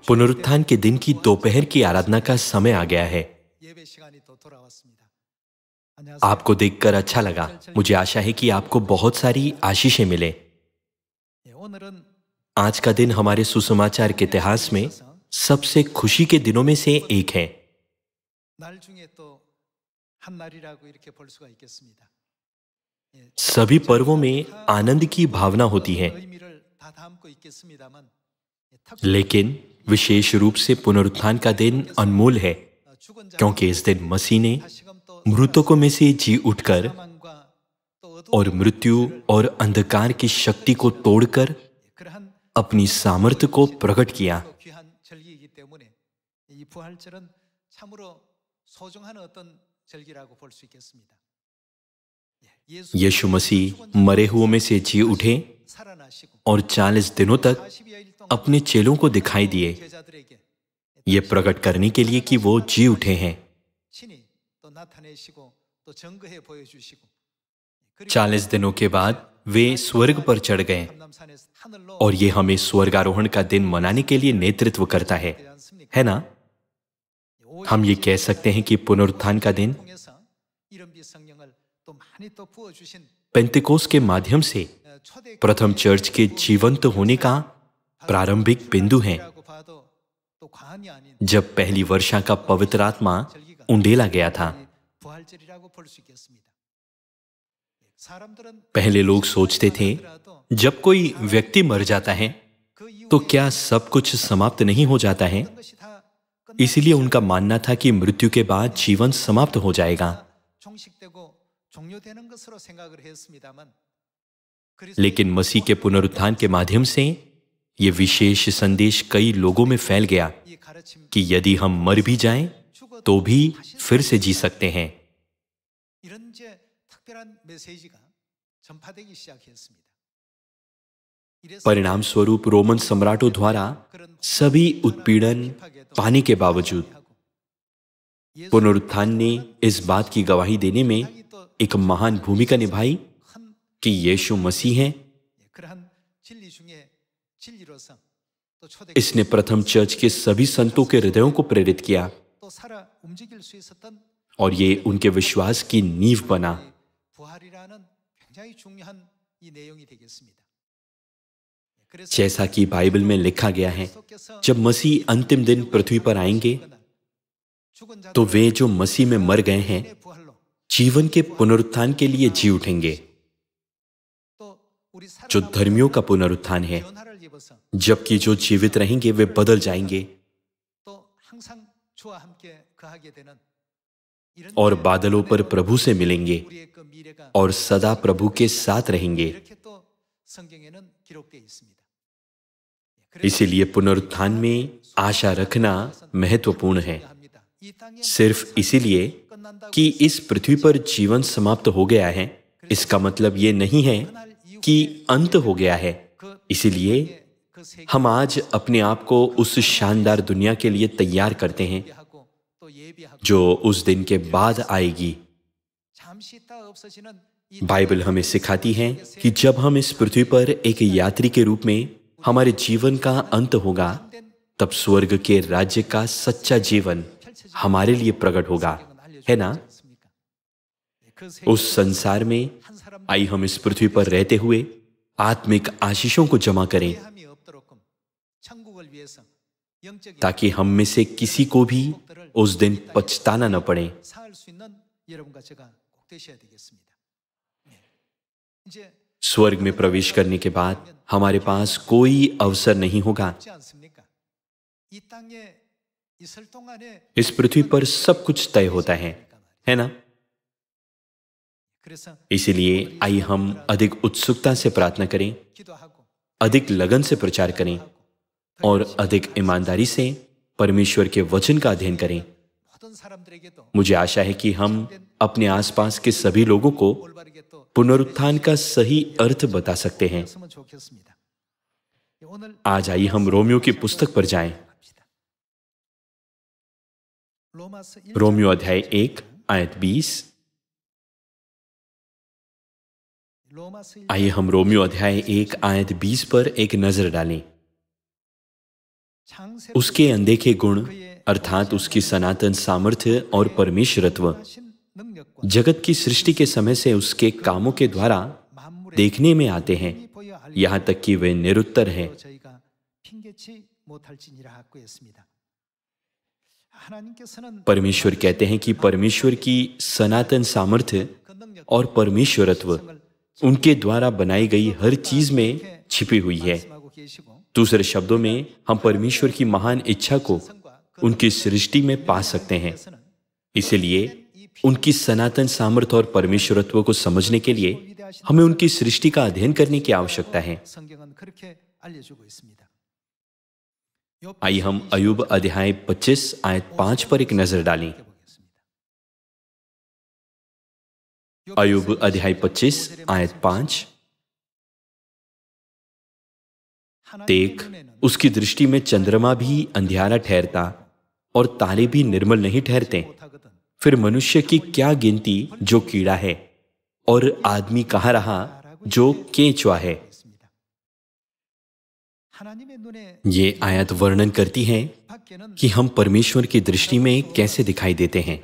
पुनरुत्थान के दिन की दोपहर की आराधना का समय आ गया है। आपको देखकर अच्छा लगा। मुझे आशा है कि आपको बहुत सारी आशीषें मिले। आज का दिन हमारे सुसमाचार के इतिहास में सबसे खुशी के दिनों में से एक है। सभी पर्वों में आनंद की भावना होती है, लेकिन विशेष रूप से पुनरुत्थान का दिन अनमोल है, क्योंकि इस दिन मसीह ने मृतकों में से जी उठकर और मृत्यु और अंधकार की शक्ति को तोड़कर अपनी सामर्थ्य को प्रकट किया। यीशु मसीह मरे हुओं में से जी उठे और 40 दिनों तक अपने चेलों को दिखाई दिए, ये प्रकट करने के लिए कि वो जी उठे हैं। 40 दिनों के बाद वे स्वर्ग पर चढ़ गए और ये हमें स्वर्गारोहण का दिन मनाने के लिए नेतृत्व करता है ना? हम ये कह सकते हैं कि पुनरुत्थान का दिन पेंतिकोस के माध्यम से प्रथम चर्च के जीवंत होने का प्रारंभिक बिंदु है, जब पहली वर्षा का पवित्र आत्मा उंडेला गया था। पहले लोग सोचते थे जब कोई व्यक्ति मर जाता है तो क्या सब कुछ समाप्त नहीं हो जाता है? इसलिए उनका मानना था कि मृत्यु के बाद जीवन समाप्त हो जाएगा। लेकिन मसीह के पुनरुत्थान के माध्यम से यह विशेष संदेश कई लोगों में फैल गया कि यदि हम मर भी जाएं तो भी फिर से जी सकते हैं। परिणाम स्वरूप रोमन सम्राटों द्वारा सभी उत्पीड़न पाने के बावजूद पुनरुत्थान ने इस बात की गवाही देने में एक महान भूमिका निभाई कि यीशु मसीह है। इसने प्रथम चर्च के सभी संतों के हृदयों को प्रेरित किया और ये उनके विश्वास की नींव बना। जैसा कि बाइबल में लिखा गया है, जब मसीह अंतिम दिन पृथ्वी पर आएंगे तो वे जो मसीह में मर गए हैं जीवन के पुनरुत्थान के लिए जी उठेंगे, जो धर्मियों का पुनरुत्थान है, जबकि जो जीवित रहेंगे वे बदल जाएंगे और बादलों पर प्रभु से मिलेंगे और सदा प्रभु के साथ रहेंगे। इसीलिए पुनरुत्थान में आशा रखना महत्वपूर्ण है। सिर्फ इसीलिए कि इस पृथ्वी पर जीवन समाप्त हो गया है, इसका मतलब ये नहीं है कि अंत हो गया है। इसीलिए हम आज अपने आप को उस शानदार दुनिया के लिए तैयार करते हैं जो उस दिन के बाद आएगी। बाइबल हमें सिखाती है कि जब हम इस पृथ्वी पर एक यात्री के रूप में हमारे जीवन का अंत होगा, तब स्वर्ग के राज्य का सच्चा जीवन हमारे लिए प्रकट होगा, है ना? उस संसार में आई हम इस पृथ्वी पर रहते हुए आत्मिक आशीषों को जमा करें, ताकि हम में से किसी को भी उस दिन पछताना न पड़े। स्वर्ग में प्रवेश करने के बाद हमारे पास कोई अवसर नहीं होगा। इस पृथ्वी पर सब कुछ तय होता है ना? इसलिए आइए हम अधिक उत्सुकता से प्रार्थना करें, अधिक लगन से प्रचार करें और अधिक ईमानदारी से परमेश्वर के वचन का अध्ययन करें। मुझे आशा है कि हम अपने आसपास के सभी लोगों को पुनरुत्थान का सही अर्थ बता सकते हैं। आज आइए हम रोमियो की पुस्तक पर जाएं। रोमियो अध्याय 1 आयत 20। आइए हम रोमियो अध्याय 1 आयत 20 पर एक नजर डालें। उसके अनदेखे गुण अर्थात उसकी सनातन सामर्थ्य और परमेश्वरत्व जगत की सृष्टि के समय से उसके कामों के द्वारा देखने में आते हैं, यहाँ तक कि वे निरुत्तर हैं। परमेश्वर कहते हैं कि परमेश्वर की सनातन सामर्थ्य और परमेश्वरत्व उनके द्वारा बनाई गई हर चीज में छिपी हुई है। दूसरे शब्दों में हम परमेश्वर की महान इच्छा को उनकी सृष्टि में पा सकते हैं। इसलिए उनकी सनातन सामर्थ्य और परमेश्वरत्व को समझने के लिए हमें उनकी सृष्टि का अध्ययन करने की आवश्यकता है। आइए हम अय्यूब अध्याय 25 आयत 5 पर एक नजर डालें। अय्यूब अध्याय 25 आयत 5। देख, उसकी दृष्टि में चंद्रमा भी अंधियारा ठहरता और तारे भी निर्मल नहीं ठहरते। फिर मनुष्य की क्या गिनती जो कीड़ा है, और आदमी कहाँ रहा जो केंचुआ है। ये आयत वर्णन करती है कि हम परमेश्वर की दृष्टि में कैसे दिखाई देते हैं।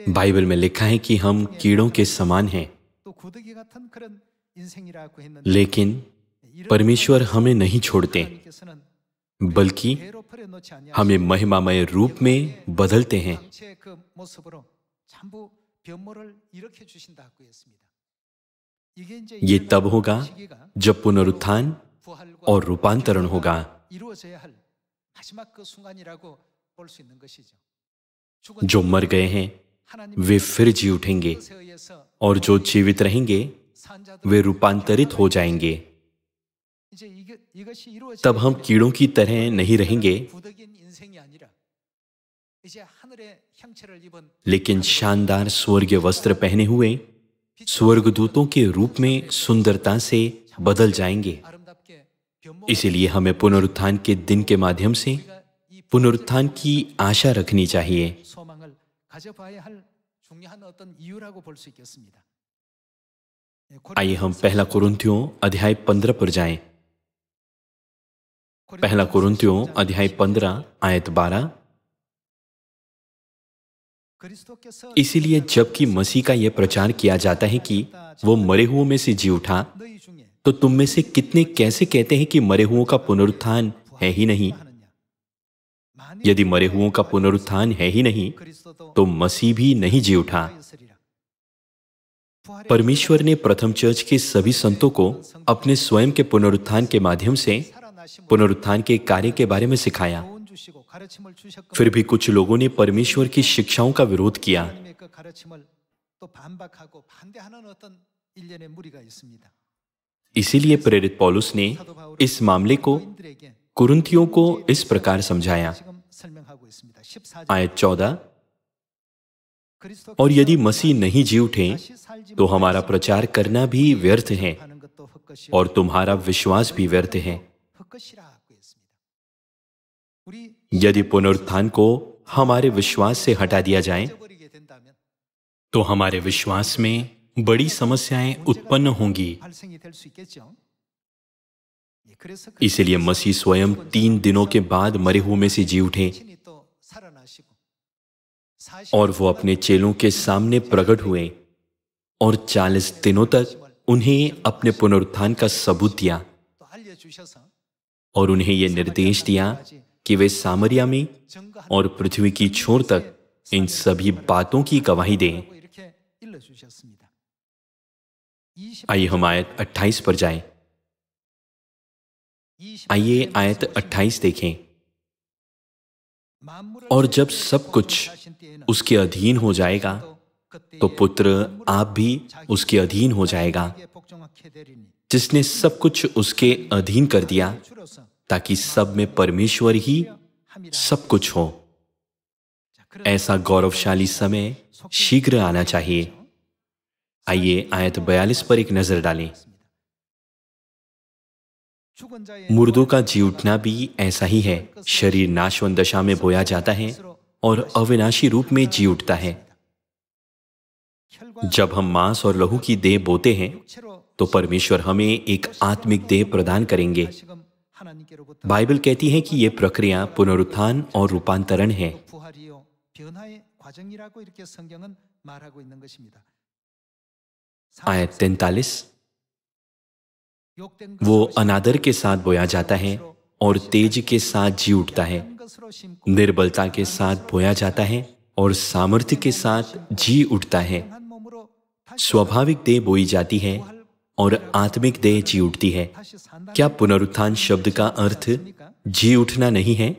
बाइबल में लिखा है कि हम कीड़ों के समान हैं, लेकिन परमेश्वर हमें नहीं छोड़ते, बल्कि हमें महिमामय रूप में बदलते हैं। ये तब होगा जब पुनरुत्थान और रूपांतरण होगा। जो मर गए हैं वे फिर जी उठेंगे, और जो जीवित रहेंगे वे रूपांतरित हो जाएंगे। तब हम कीड़ों की तरह नहीं रहेंगे, लेकिन शानदार स्वर्गीय वस्त्र पहने हुए स्वर्गदूतों के रूप में सुंदरता से बदल जाएंगे। इसीलिए हमें पुनरुत्थान के दिन के माध्यम से पुनरुत्थान की आशा रखनी चाहिए। आइए हम पहला कुरिन्थियों अध्याय 15 पर जाएं। पहला कुरिन्थियों अध्याय 15 आयत 12। इसीलिए जबकि मसीह का यह प्रचार किया जाता है कि वो मरे हुओं में से जी उठा, तो तुम में से कितने कैसे कहते हैं कि मरे हुओं का पुनरुत्थान है ही नहीं। यदि मरे हुओं का पुनरुत्थान है ही नहीं, तो मसीह भी नहीं जी उठा। परमेश्वर ने प्रथम चर्च के सभी संतों को अपने स्वयं के पुनरुत्थान के माध्यम से पुनरुत्थान के कार्य के बारे में सिखाया। फिर भी कुछ लोगों ने परमेश्वर की शिक्षाओं का विरोध किया। इसीलिए प्रेरित पौलुस ने इस मामले को कुरिन्थियों को इस प्रकार समझाया। आयत 14। और यदि मसीह नहीं जी उठे तो हमारा प्रचार करना भी व्यर्थ है और तुम्हारा विश्वास भी व्यर्थ है। यदि पुनरुत्थान को हमारे विश्वास से हटा दिया जाए तो हमारे विश्वास में बड़ी समस्याएं उत्पन्न होंगी। इसलिए मसीह स्वयं 3 दिनों के बाद मरे हुए में से जी उठे और वो अपने चेलों के सामने प्रकट हुए और 40 दिनों तक उन्हें अपने पुनरुत्थान का सबूत दिया और उन्हें यह निर्देश दिया कि वे सामरिया में और पृथ्वी की छोर तक इन सभी बातों की गवाही दें। आइए हम आयत 28 पर जाएं। आइए आयत 28 देखें। और जब सब कुछ उसके अधीन हो जाएगा तो पुत्र आप भी उसके अधीन हो जाएगा, जिसने सब कुछ उसके अधीन कर दिया, ताकि सब में परमेश्वर ही सब कुछ हो। ऐसा गौरवशाली समय शीघ्र आना चाहिए। आइए आयत 42 पर एक नजर डालें। मुर्दों का जी उठना भी ऐसा ही है। शरीर नाशवान दशा में बोया जाता है और अविनाशी रूप में जी उठता है। जब हम मांस और लहू की देह बोते हैं तो परमेश्वर हमें एक आत्मिक देह प्रदान करेंगे। बाइबल कहती है कि यह प्रक्रिया पुनरुत्थान और रूपांतरण है। आयत 43, वो अनादर के साथ बोया जाता है और तेज के साथ जी उठता है, निर्बलता के साथ बोया जाता है और सामर्थ्य के साथ जी उठता है। स्वाभाविक देह बोई जाती है और आत्मिक देह जी उठती है। क्या पुनरुत्थान शब्द का अर्थ जी उठना नहीं है?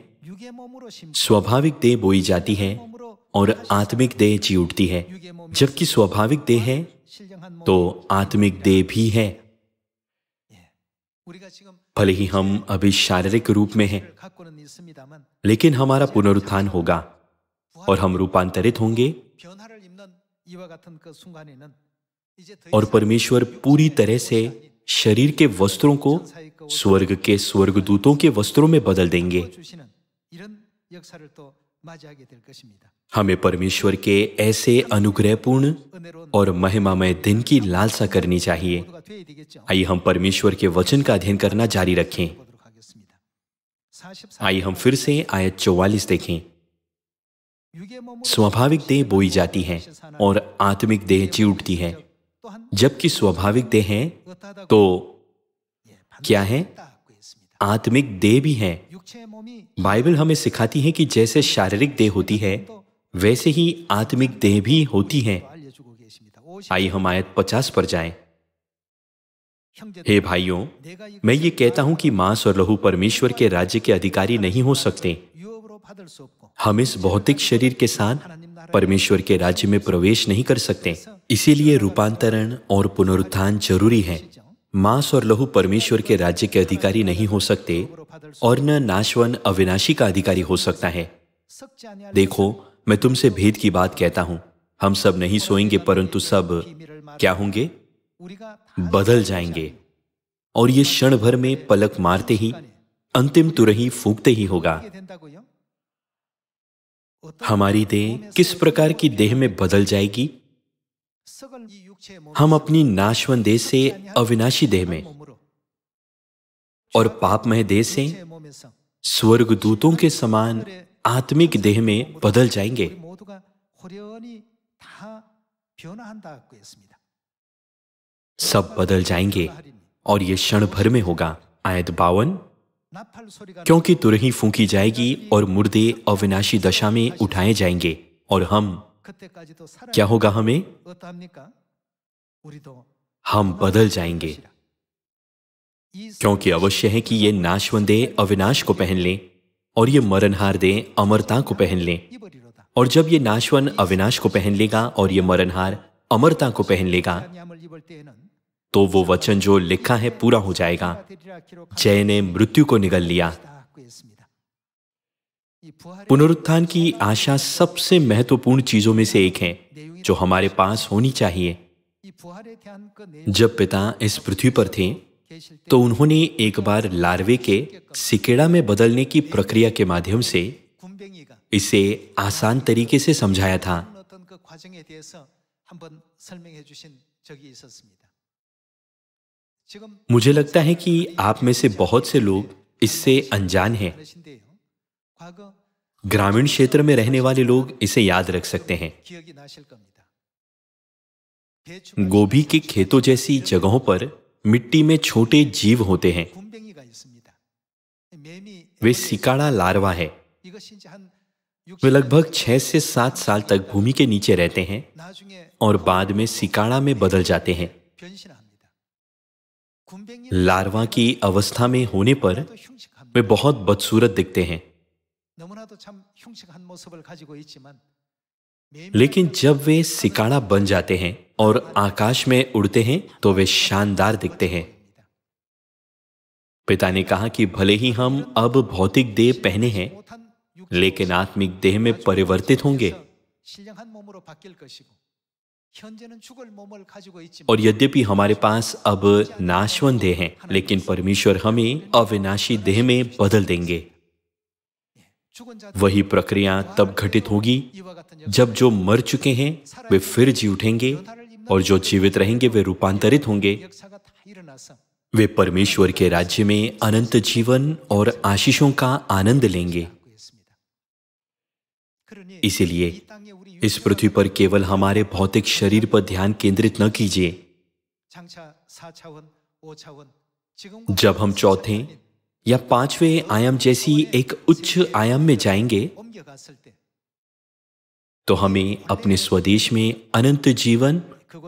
स्वाभाविक देह बोई जाती है और आत्मिक देह जी उठती है। जबकि स्वाभाविक देह है तो आत्मिक देह भी है। भले ही हम अभी शारीरिक रूप में हैं, लेकिन हमारा पुनरुत्थान होगा और हम रूपांतरित होंगे और परमेश्वर पूरी तरह से शरीर के वस्त्रों को स्वर्ग के स्वर्गदूतों के वस्त्रों में बदल देंगे। हमें परमेश्वर के ऐसे अनुग्रहपूर्ण और महिमामय दिन की लालसा करनी चाहिए। आइए हम परमेश्वर के वचन का अध्ययन करना जारी रखें। आइए हम फिर से आयत 44 देखें। स्वाभाविक देह बोई जाती है और आत्मिक देह जी उठती है। जबकि स्वाभाविक देह है तो क्या है? आत्मिक देह भी है। बाइबल हमें सिखाती है कि जैसे शारीरिक देह होती है वैसे ही आत्मिक देह भी होती है। आइए हम आयत 50 पर जाएं। हे भाइयों, मैं ये कहता हूं कि मांस और लहू परमेश्वर के राज्य के अधिकारी नहीं हो सकते। हम इस भौतिक शरीर के साथ परमेश्वर के राज्य में प्रवेश नहीं कर सकते। इसीलिए रूपांतरण और पुनरुत्थान जरूरी है। मांस और लहू परमेश्वर के राज्य के अधिकारी नहीं हो सकते और न नाशवन अविनाशी का अधिकारी हो सकता है। देखो, मैं तुमसे भेद की बात कहता हूं। हम सब नहीं सोएंगे, परंतु सब क्या होंगे? बदल जाएंगे। और ये क्षण भर में पलक मारते ही, अंतिम तुरही फूंकते ही होगा। हमारी देह किस प्रकार की देह में बदल जाएगी? हम अपनी नाशवन देह से अविनाशी देह में और पापमय देह से स्वर्गदूतों के समान आत्मिक देह में बदल जाएंगे। सब बदल जाएंगे और ये क्षण भर में होगा। आयत 52, क्योंकि तुरही फूंकी जाएगी और मुर्दे अविनाशी दशा में उठाए जाएंगे और हम क्या होगा? हम बदल जाएंगे। क्योंकि अवश्य है कि ये नाशवन देह अविनाश को पहन लें और ये मरणहार देह अमरता को पहन लें। और जब ये नाशवन अविनाश को पहन लेगा और ये मरणहार अमरता को पहन लेगा तो वो वचन जो लिखा है पूरा हो जाएगा, जय ने मृत्यु को निगल लिया। पुनरुत्थान की आशा सबसे महत्वपूर्ण चीजों में से एक है जो हमारे पास होनी चाहिए। जब पिता इस पृथ्वी पर थे तो उन्होंने एक बार लार्वे के सिकेड़ा में बदलने की प्रक्रिया के माध्यम से इसे आसान तरीके से समझाया था। मुझे लगता है कि आप में से बहुत से लोग इससे अनजान हैं। ग्रामीण क्षेत्र में रहने वाले लोग इसे याद रख सकते हैं। गोभी के खेतों जैसी जगहों पर मिट्टी में छोटे जीव होते हैं। वे सिकाड़ा लार्वा है। वे लगभग 6 से 7 साल तक भूमि के नीचे रहते हैं और बाद में सिकाड़ा में बदल जाते हैं। लार्वा की अवस्था में होने पर वे बहुत बदसूरत दिखते हैं, लेकिन जब वे सिकाड़ा बन जाते हैं और आकाश में उड़ते हैं तो वे शानदार दिखते हैं। पिता ने कहा कि भले ही हम अब भौतिक देह पहने हैं, लेकिन आत्मिक देह में परिवर्तित होंगे। और यद्यपि हमारे पास अब नाशवन देह है, लेकिन परमेश्वर हमें अविनाशी देह में बदल देंगे। वही प्रक्रिया तब घटित होगी जब जो मर चुके हैं वे फिर जी उठेंगे और जो जीवित रहेंगे वे रूपांतरित होंगे। वे परमेश्वर के राज्य में अनंत जीवन और आशीषों का आनंद लेंगे। इसीलिए इस पृथ्वी पर केवल हमारे भौतिक शरीर पर ध्यान केंद्रित न कीजिए। जब हम चौथे या पांचवें आयाम जैसी एक उच्च आयाम में जाएंगे तो हमें अपने स्वदेश में अनंत जीवन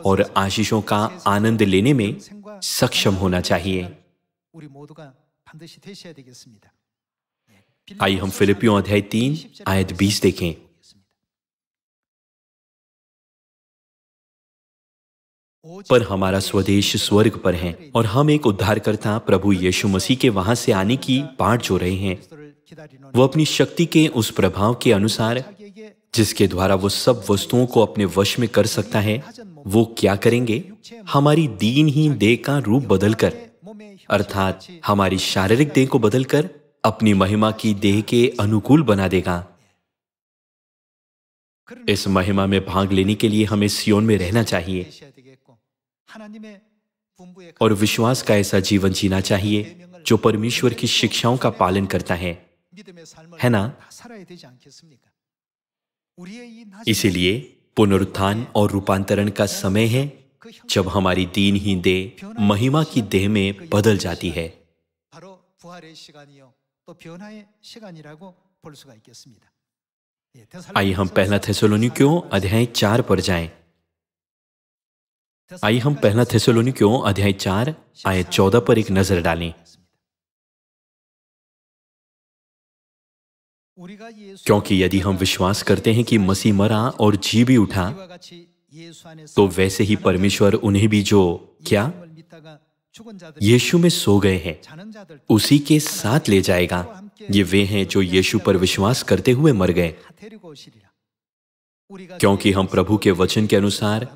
और आशीषों का आनंद लेने में सक्षम होना चाहिए। आइए हम फिलिपियों अध्याय 3 आयत 20 देखें। पर हमारा स्वदेश स्वर्ग पर है और हम एक उद्धारकर्ता प्रभु यीशु मसीह के वहां से आने की बाट जो रहे हैं। वो अपनी शक्ति के उस प्रभाव के अनुसार जिसके द्वारा वो सब वस्तुओं को अपने वश में कर सकता है, वो क्या करेंगे? हमारी दीनहीन देह का रूप बदलकर, अर्थात हमारी शारीरिक देह को बदलकर अपनी महिमा की देह के अनुकूल बना देगा। इस महिमा में भाग लेने के लिए हमें सियोन में रहना चाहिए और विश्वास का ऐसा जीवन जीना चाहिए जो परमेश्वर की शिक्षाओं का पालन करता है ना? इसीलिए पुनरुत्थान और रूपांतरण का समय है जब हमारी दीनहीन देह महिमा की देह में बदल जाती है। आइए हम पहला थेसलोनिकियों अध्याय 4 पर जाएं। आइए हम पहला थेसलोनिकियों अध्याय 4 आयत 14 पर एक नजर डालें। क्योंकि यदि हम विश्वास करते हैं कि मसीह मरा और जी भी उठा, तो वैसे ही परमेश्वर उन्हें भी जो क्या यीशु में सो गए हैं उसी के साथ ले जाएगा। ये वे हैं जो यीशु पर विश्वास करते हुए मर गए। क्योंकि हम प्रभु के वचन के अनुसार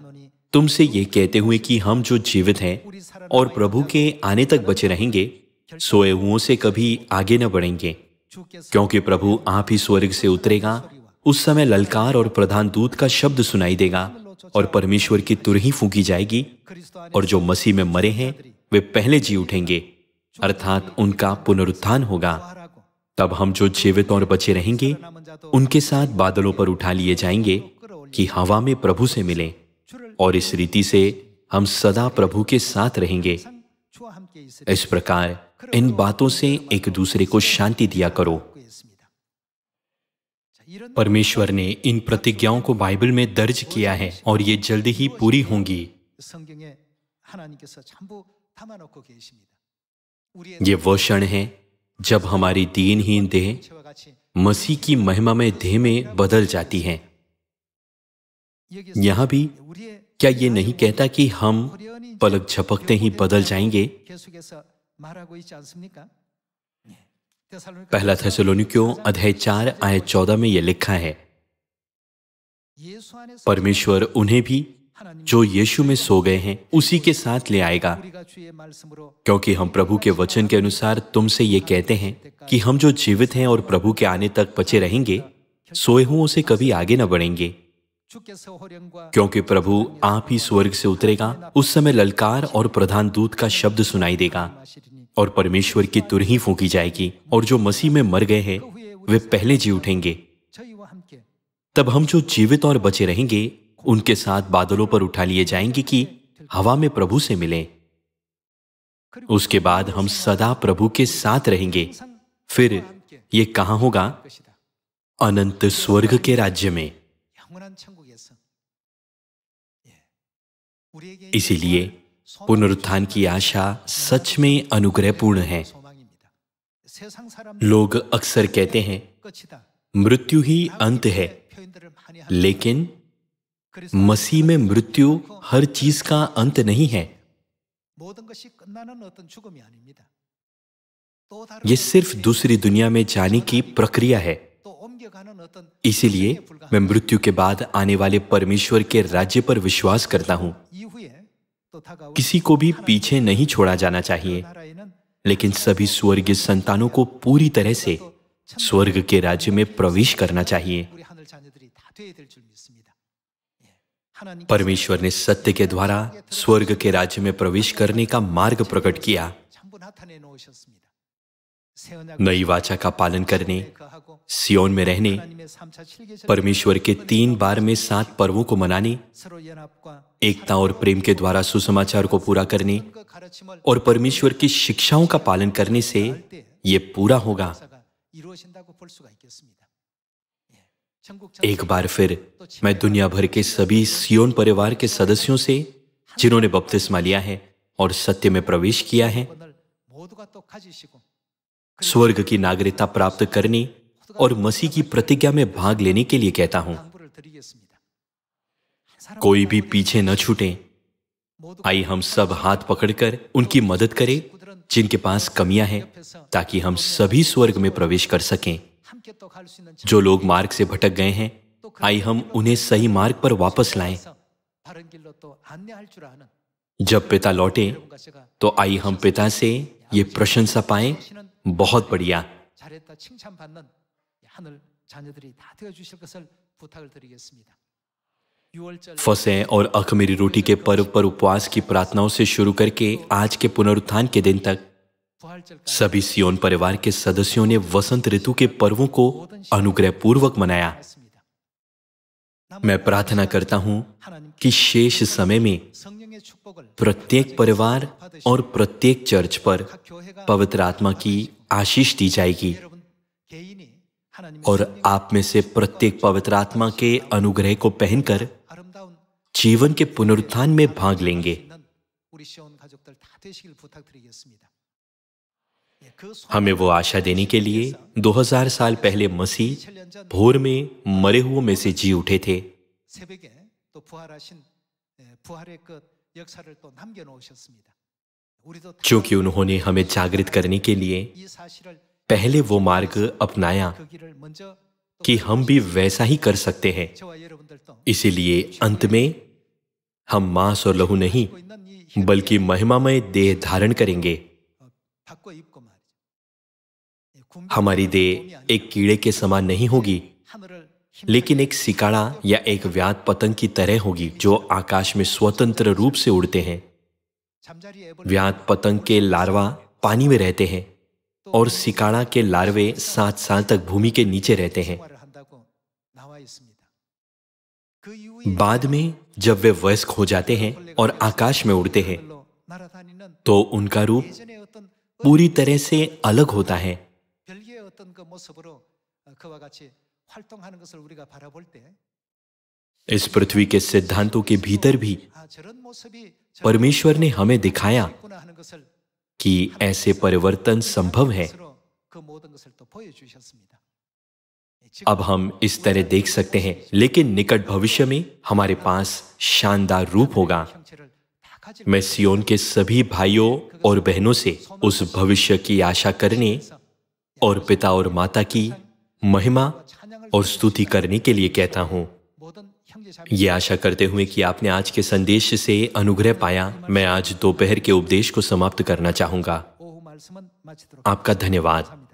तुमसे ये कहते हुए कि हम जो जीवित हैं और प्रभु के आने तक बचे रहेंगे, सोए हुओं से कभी आगे न बढ़ेंगे। क्योंकि प्रभु आप ही स्वर्ग से उतरेगा, उस समय ललकार और प्रधान दूत का शब्द सुनाई देगा और परमेश्वर की तुरही फूंकी जाएगी और जो मसीह में मरे हैं वे पहले जी उठेंगे, अर्थात उनका पुनरुत्थान होगा। तब हम जो जीवित और बचे रहेंगे उनके साथ बादलों पर उठा लिए जाएंगे कि हवा में प्रभु से मिलें, और इस रीति से हम सदा प्रभु के साथ रहेंगे। इस प्रकार इन बातों से एक दूसरे को शांति दिया करो। परमेश्वर ने इन प्रतिज्ञाओं को बाइबल में दर्ज किया है और ये जल्दी ही पूरी होंगी। ये वो क्षण है जब हमारी दीनहीन देह मसीह की महिमा में देह में बदल जाती है। यहां भी क्या ये नहीं कहता कि हम पलक झपकते ही बदल जाएंगे? पहला थेसलोनिकियों अध्याय 4 आयत 14 में यह लिखा है, परमेश्वर उन्हें भी जो यीशु में सो गए हैं उसी के साथ ले आएगा। क्योंकि हम प्रभु के वचन के अनुसार तुमसे ये कहते हैं कि हम जो जीवित हैं और प्रभु के आने तक बचे रहेंगे, सोए हुओं से कभी आगे न बढ़ेंगे। क्योंकि प्रभु आप ही स्वर्ग से उतरेगा, उस समय ललकार और प्रधान दूत का शब्द सुनाई देगा और परमेश्वर की तुरही फूंकी जाएगी और जो मसीह में मर गए हैं वे पहले जी उठेंगे। तब हम जो जीवित और बचे रहेंगे उनके साथ बादलों पर उठा लिए जाएंगे कि हवा में प्रभु से मिलें। उसके बाद हम सदा प्रभु के साथ रहेंगे। फिर ये कहां होगा? अनंत स्वर्ग के राज्य में। इसीलिए पुनरुत्थान की आशा सच में अनुग्रहपूर्ण है। लोग अक्सर कहते हैं मृत्यु ही अंत है, लेकिन मसीह में मृत्यु हर चीज का अंत नहीं है। यह सिर्फ दूसरी दुनिया में जाने की प्रक्रिया है। इसीलिए मैं मृत्यु के बाद आने वाले परमेश्वर के राज्य पर विश्वास करता हूं। किसी को भी पीछे नहीं छोड़ा जाना चाहिए, लेकिन सभी स्वर्गीय संतानों को पूरी तरह से स्वर्ग के राज्य में प्रवेश करना चाहिए। परमेश्वर ने सत्य के द्वारा स्वर्ग के राज्य में प्रवेश करने का मार्ग प्रकट किया। नई वाचा का पालन करने, सियोन में रहने, परमेश्वर के 3 बार में 7 पर्वों को मनाने, एकता और प्रेम के द्वारा सुसमाचार को पूरा करने और परमेश्वर की शिक्षाओं का पालन करने से ये पूरा होगा। एक बार फिर मैं दुनिया भर के सभी सियोन परिवार के सदस्यों से, जिन्होंने बपतिस्मा लिया है और सत्य में प्रवेश किया है, स्वर्ग की नागरिकता प्राप्त करने और मसीह की प्रतिज्ञा में भाग लेने के लिए कहता हूं। कोई भी पीछे न छूटे। आइए हम सब हाथ पकड़कर उनकी मदद करें जिनके पास कमियां हैं, ताकि हम सभी स्वर्ग में प्रवेश कर सकें। जो लोग मार्ग से भटक गए हैं, आइए हम उन्हें सही मार्ग पर वापस लाएं। जब पिता लौटे तो आइए हम पिता से ये प्रशंसा पाएं, बहुत बढ़िया। फसह और अखमीरी रोटी के पर्व पर उपवास की प्रार्थनाओं से शुरू करके आज के पुनरुत्थान के दिन तक सभी सियोन परिवार के सदस्यों ने वसंत ऋतु के पर्वों को अनुग्रहपूर्वक मनाया। मैं प्रार्थना करता हूं कि शेष समय में प्रत्येक परिवार और प्रत्येक चर्च पर पवित्र आत्मा की आशीष दी जाएगी और आप में से प्रत्येक पवित्र आत्मा के अनुग्रह को पहनकर जीवन के पुनरुत्थान में भाग लेंगे। हमें वो आशा देने के लिए 2000 साल पहले मसीह भोर में मरे हुओं में से जी उठे थे। क्योंकि उन्होंने हमें जागृत करने के लिए पहले वो मार्ग अपनाया कि हम भी वैसा ही कर सकते हैं। इसीलिए अंत में हम मांस और लहू नहीं बल्कि महिमामय देह धारण करेंगे। हमारी देह एक कीड़े के समान नहीं होगी, लेकिन एक सिकाड़ा या एक व्याध पतंग की तरह होगी जो आकाश में स्वतंत्र रूप से उड़ते हैं। व्याध पतंग के लार्वा पानी में रहते हैं और सिकाड़ा के लार्वे 7 साल तक भूमि के नीचे रहते हैं। बाद में जब वे वयस्क हो जाते हैं और आकाश में उड़ते हैं तो उनका रूप पूरी तरह से अलग होता है। इस पृथ्वी के सिद्धांतों के भीतर भी परमेश्वर ने हमें दिखाया कि ऐसे परिवर्तन संभव है। अब हम इस तरह देख सकते हैं, लेकिन निकट भविष्य में हमारे पास शानदार रूप होगा। मैं सियोन के सभी भाइयों और बहनों से उस भविष्य की आशा करने और पिता और माता की महिमा और स्तुति करने के लिए कहता हूं। ये आशा करते हुए कि आपने आज के संदेश से अनुग्रह पाया, मैं आज दोपहर के उपदेश को समाप्त करना चाहूंगा। आपका धन्यवाद।